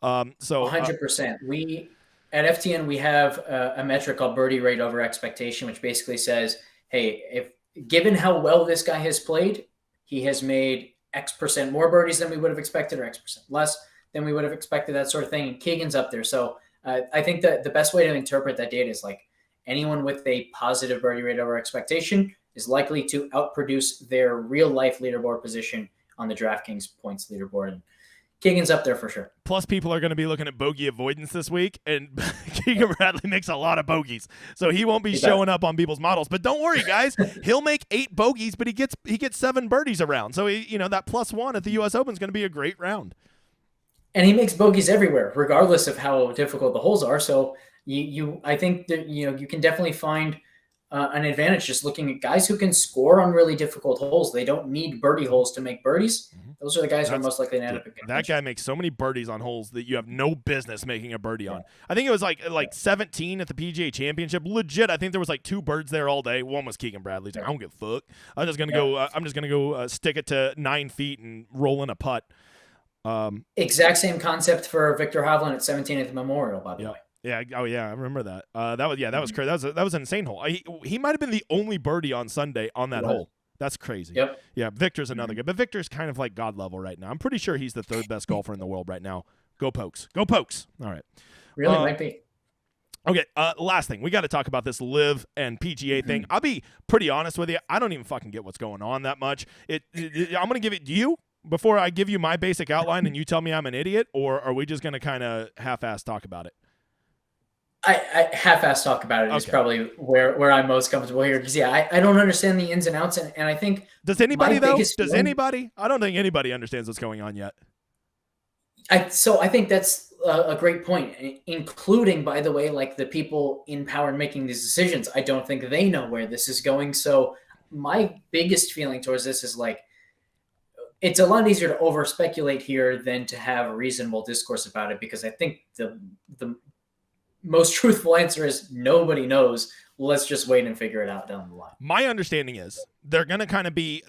So 100%. We at FTN we have a metric called birdie rate over expectation, which basically says, hey, if given how well this guy has played, he has made X% more birdies than we would have expected, or X% less than we would have expected, that sort of thing. And Keegan's up there. So I think that the best way to interpret that data is like anyone with a positive birdie rate over expectation is likely to outproduce their real life leaderboard position on the DraftKings points leaderboard. And Keegan's up there for sure. Plus, people are going to be looking at bogey avoidance this week, and Keegan Bradley makes a lot of bogeys, so he won't be showing up on people's models. But don't worry, guys, he'll make 8 bogeys, but he gets 7 birdies around. So that +1 at the U.S. Open is going to be a great round. And he makes bogeys everywhere, regardless of how difficult the holes are. So I think that you can definitely find an advantage just looking at guys who can score on really difficult holes. They don't need birdie holes to make birdies. Those are the guys who are most likely to end up in contention. That guy makes so many birdies on holes that you have no business making a birdie on. I think it was like 17 at the PGA Championship. Legit, I think there was like 2 birds there all day. One was Keegan Bradley's. Like, I don't give a fuck. I'm just gonna go stick it to 9 feet and roll in a putt. Exact same concept for Victor Hovland at 17 at the Memorial, by the way. Yeah. Oh yeah, I remember that. That was crazy. That was an insane hole. He might have been the only birdie on Sunday on that hole. That's crazy. Yep. Yeah, Victor's another guy, but Victor's kind of like God level right now. I'm pretty sure he's the 3rd best golfer in the world right now. Go Pokes. Go Pokes. All right. Really might be. Okay, last thing. We got to talk about this LIV and PGA thing. I'll be pretty honest with you. I don't even fucking get what's going on that much. I'm going to give it to you before I give you my basic outline and you tell me I'm an idiot, or are we just going to kind of half-ass talk about it? I half-ass talk about it is probably where I'm most comfortable here, because I don't understand the ins and outs, and I think does anybody though? Does anybody? I don't think anybody understands what's going on yet. So I think that's a great point, including, by the way, like the people in power in making these decisions. I don't think they know where this is going. So my biggest feeling towards this is like, it's a lot easier to over speculate here than to have a reasonable discourse about it, because I think the most truthful answer is nobody knows. Let's just wait and figure it out down the line. My understanding is they're going to kind of be,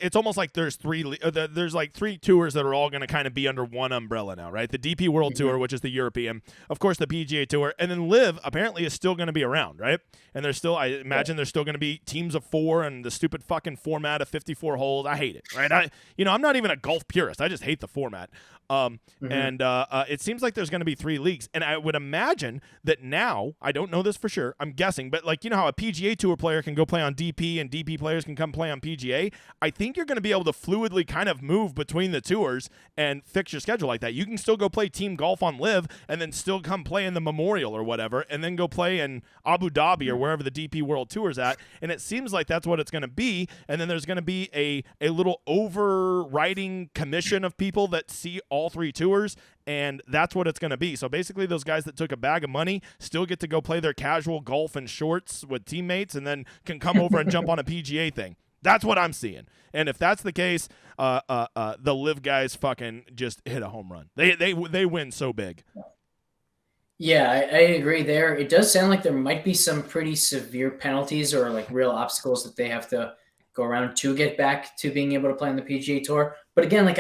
it's almost like there's there's like three tours that are all going to kind of be under one umbrella now, right? The DP World Tour, which is the European, of course the PGA Tour, and then Live apparently is still going to be around, right? And there's still, I imagine there's still going to be teams of 4 and the stupid fucking format of 54 holes. I hate it, right? I'm not even a golf purist. I just hate the format. And it seems like there's going to be 3 leagues, and I would imagine that now, I don't know this for sure, I'm guessing, but like, how a PGA Tour player can go play on DP and DP players can come play on PGA, I think you're going to be able to fluidly kind of move between the tours and fix your schedule like that. You can still go play team golf on Live and then still come play in the Memorial or whatever, and then go play in Abu Dhabi or wherever the DP World Tour is at, and it seems like that's what it's going to be, and then there's going to be a little overriding commission of people that see all 3 tours, and that's what it's going to be. So basically those guys that took a bag of money still get to go play their casual golf in shorts with teammates and then can come over and jump on a PGA thing. That's what I'm seeing. And if that's the case, the Live guys fucking just hit a home run. They win so big. Yeah, I agree there. It does sound like there might be some pretty severe penalties or like real obstacles that they have to go around to get back to being able to play on the PGA Tour. But again, like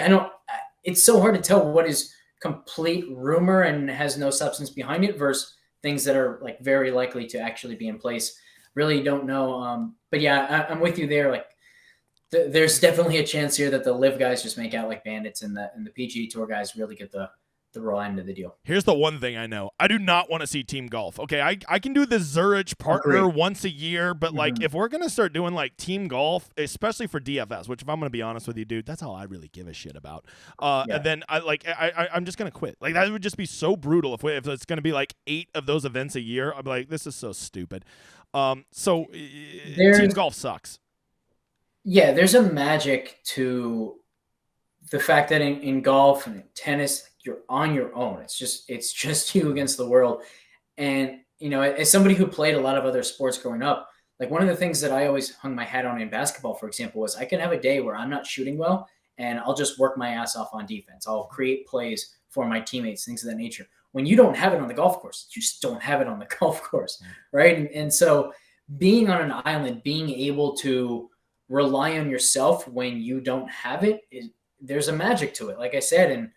it's so hard to tell what is complete rumor and has no substance behind it versus things that are like very likely to actually be in place. Really don't know. But yeah, I'm with you there. Like there's definitely a chance here that the Live guys just make out like bandits, and the PGA Tour guys really get the raw end of the deal. Here's the one thing I know. I do not want to see team golf. Okay, I can do the Zurich partner once a year, but like if we're going to start doing like team golf, especially for DFS, which if I'm going to be honest with you, dude, that's all I really give a shit about. And then I'm just going to quit. Like that would just be so brutal if it's going to be like 8 of those events a year. I'm like, this is so stupid. So team golf sucks. Yeah, there's a magic to the fact that in golf and in tennis, you're on your own. It's just you against the world. And, as somebody who played a lot of other sports growing up, like one of the things that I always hung my hat on in basketball, for example, was I can have a day where I'm not shooting well and I'll just work my ass off on defense. I'll create plays for my teammates, things of that nature. When you don't have it on the golf course, you just don't have it on the golf course, right? And so being on an island, being able to rely on yourself when you don't have it, there's a magic to it, like I said. And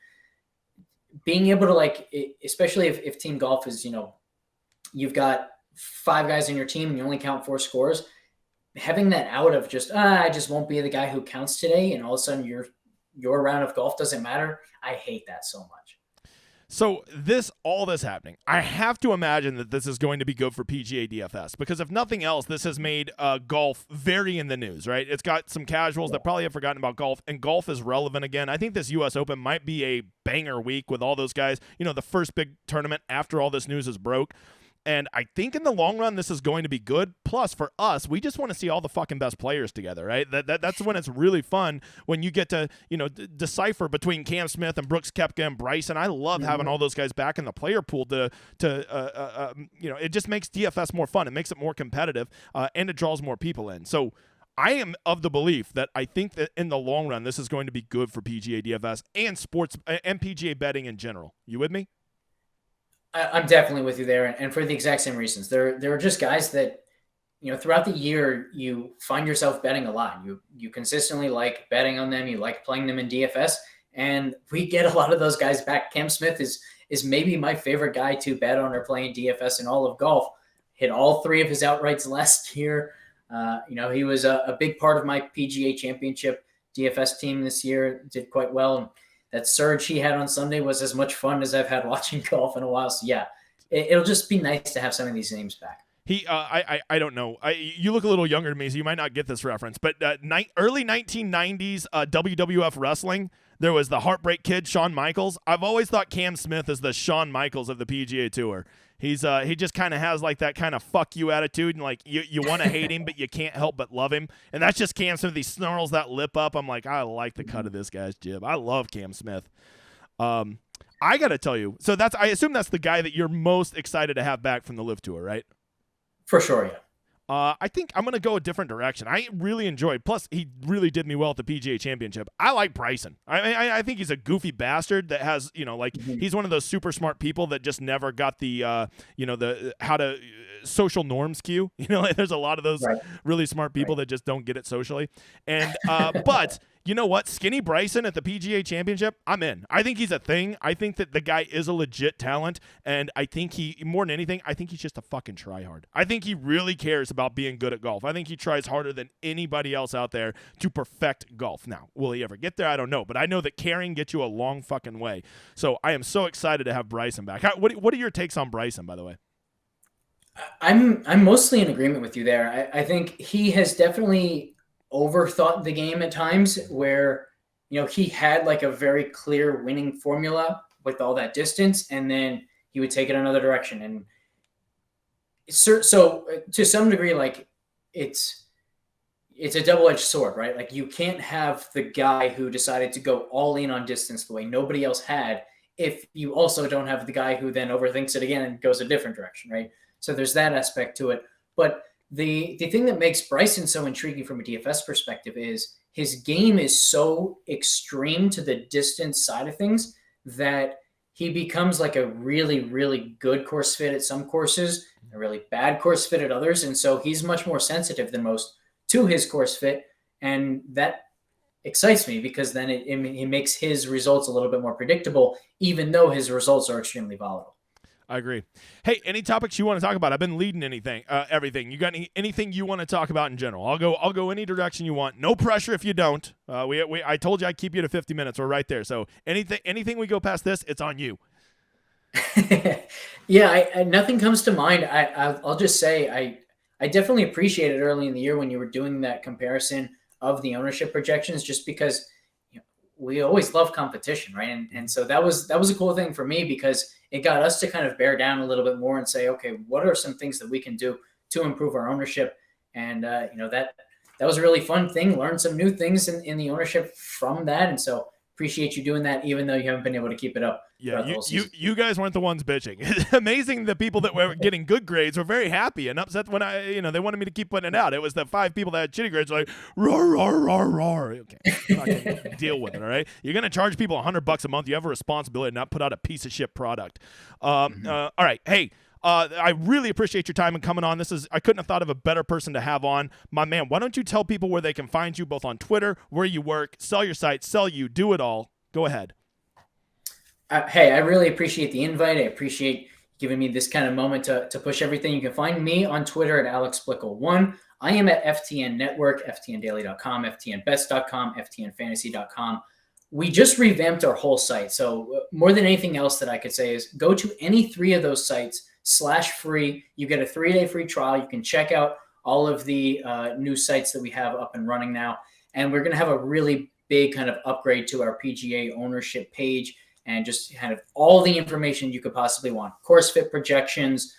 being able to especially if team golf is, you've got 5 guys in your team and you only count 4 scores, having that out of just, I just won't be the guy who counts today, and all of a sudden your round of golf doesn't matter. I hate that so much. So all this happening, I have to imagine that this is going to be good for PGA DFS, because if nothing else, this has made golf very in the news, right? It's got some casuals that probably have forgotten about golf, and golf is relevant again. I think this U.S. Open might be a banger week with all those guys, the first big tournament after all this news is broke. And I think in the long run, this is going to be good. Plus, for us, we just want to see all the fucking best players together, right? That's when it's really fun, when you get to, decipher between Cam Smith and Brooks Koepka and Bryson. I love having all those guys back in the player pool it just makes DFS more fun. It makes it more competitive, and it draws more people in. So I am of the belief that I think that in the long run, this is going to be good for PGA DFS and sports and PGA betting in general. You with me? I'm definitely with you there, and for the exact same reasons. There are just guys that, throughout the year you find yourself betting a lot. You consistently like betting on them. You like playing them in DFS, and we get a lot of those guys back. Cam Smith is maybe my favorite guy to bet on or play in DFS in all of golf. Hit all 3 of his outrights last year. He was a big part of my PGA Championship DFS team this year. Did quite well. And that surge he had on Sunday was as much fun as I've had watching golf in a while. So yeah, it'll just be nice to have some of these names back. I don't know. You look a little younger to me, so you might not get this reference. But early 1990s WWF wrestling, there was the Heartbreak Kid, Shawn Michaels. I've always thought Cam Smith is the Shawn Michaels of the PGA Tour. He just kind of has like that kind of fuck you attitude, and like you want to hate him, but you can't help but love him. And that's just Cam Smith. He snarls that lip up. I'm like, I like the cut of this guy's jib. I love Cam Smith. I got to tell you, so I assume that's the guy that you're most excited to have back from the Live Tour, right? For sure, yeah. I think I'm going to go a different direction. I really enjoyed. Plus, he really did me well at the PGA Championship. I like Bryson. I think he's a goofy bastard that has, he's one of those super smart people that just never got the, the how to social norms cue. There's a lot of those really smart people that just don't get it socially. And but you know what? Skinny Bryson at the PGA Championship, I'm in. I think he's a thing. I think that the guy is a legit talent, and I think more than anything, I think he's just a fucking tryhard. I think he really cares about being good at golf. I think he tries harder than anybody else out there to perfect golf. Now, will he ever get there? I don't know, but I know that caring gets you a long fucking way. So I am so excited to have Bryson back. What are your takes on Bryson, by the way? I'm mostly in agreement with you there. I think he has definitely overthought the game at times where, he had like a very clear winning formula with all that distance, and then he would take it another direction. And so to some degree, like it's a double-edged sword, right? Like you can't have the guy who decided to go all in on distance the way nobody else had if you also don't have the guy who then overthinks it again and goes a different direction, right? So there's that aspect to it. But the thing that makes Bryson so intriguing from a DFS perspective is his game is so extreme to the distance side of things that he becomes like a really, really good course fit at some courses, a really bad course fit at others. And so he's much more sensitive than most to his course fit. And that excites me because then it makes his results a little bit more predictable, even though his results are extremely volatile. I agree. Hey, any topics you want to talk about? I've been leading everything. You got anything you want to talk about in general? I'll go any direction you want. No pressure if you don't. I told you I'd keep you to 50 minutes. We're right there. So anything we go past this, it's on you. Yeah, nothing comes to mind. I'll just say I definitely appreciated early in the year when you were doing that comparison of the ownership projections, just because we always love competition, right? And so that was a cool thing for me because it got us to kind of bear down a little bit more and say, okay, what are some things that we can do to improve our ownership? And that was a really fun thing. Learn some new things in the ownership from that, and so appreciate you doing that, even though you haven't been able to keep it up. Yeah, you guys weren't the ones bitching. It's amazing the people that were getting good grades were very happy and upset when they wanted me to keep putting it out. It was the 5 people that had shitty grades like, roar, roar, roar, roar. Okay, fucking deal with it, all right? You're going to charge people $100 a month. You have a responsibility to not put out a piece of shit product. All right, hey, I really appreciate your time and coming on. I couldn't have thought of a better person to have on. My man, why don't you tell people where they can find you, both on Twitter, where you work, sell your site, sell you, do it all. Go ahead. Hey, I really appreciate the invite. I appreciate giving me this kind of moment to push everything. You can find me on Twitter at AlexBlickle1. I am at FTN Network, FTNDaily.com, FTNBets.com, FTNFantasy.com. We just revamped our whole site. So more than anything else that I could say is go to any 3 of those sites /free. You get a 3-day free trial. You can check out all of the new sites that we have up and running now. And we're going to have a really big kind of upgrade to our PGA ownership page and just kind of all the information you could possibly want. Course fit projections,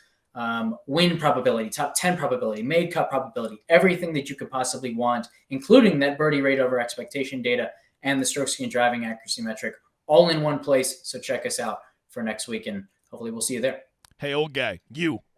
win probability, top 10 probability, made cut probability, everything that you could possibly want, including that birdie rate over expectation data and the stroke gained driving accuracy metric, all in one place. So check us out for next week, and hopefully we'll see you there. Hey, old guy,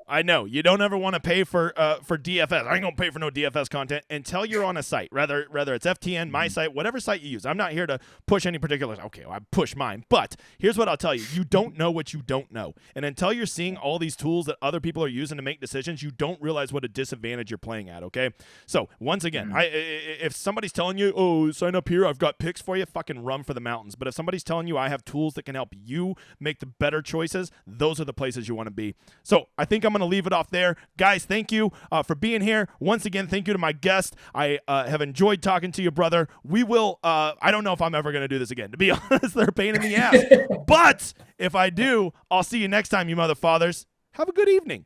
I know you don't ever want to pay for DFS. I ain't gonna pay for no DFS content until you're on a site, rather it's FTN, my site, whatever site you use. I'm not here to push any particular. Okay, I push mine, but here's what I'll tell you: you don't know what you don't know, and until you're seeing all these tools that other people are using to make decisions, you don't realize what a disadvantage you're playing at. Okay, so once again, if somebody's telling you, oh, sign up here, I've got picks for you, fucking run for the mountains. But if somebody's telling you I have tools that can help you make the better choices, those are the places you want to be. So I think I'm gonna leave it off there. Guys, thank you for being here. Once again, thank you to my guest. I have enjoyed talking to you, brother. We will, I don't know if I'm ever going to do this again. To be honest, they're a pain in the ass. But if I do, I'll see you next time, you mother fathers. Have a good evening.